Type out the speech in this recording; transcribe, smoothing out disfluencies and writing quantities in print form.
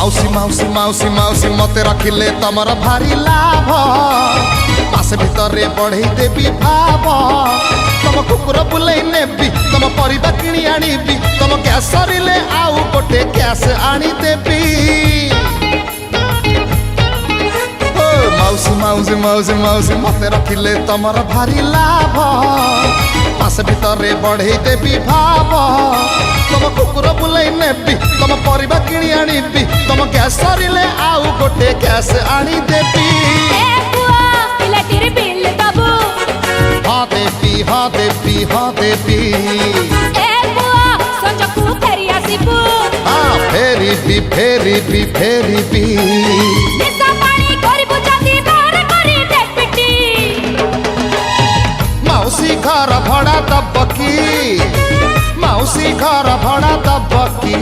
माउसी माउसी माउसी माउसी मते रखिले तमर भारी लाभ मास भितर बढ़ई देवी भाव तुम कुकुर बुलाई नेबी तुम परिबा किणी आनिबी तुम गैस सरिले आउ गोटे गैस आनी देबी माउसी माउसी माउसी माउसी मते रखिले तमर भारी लाभ मास भितर बढ़ई देवी भाव तुम कुकुर बुलाई नेबी तुम परिबा किणी आनिबी तुम गैस सरिले आउ गोटे गैस आनी देबी हाँ देवी हाँ देवी हाँ देवी हाँ फेरी भी फेरी भी फेरी भी माउसी घर भड़ा दबकी माउसी घर भड़ा दबकी।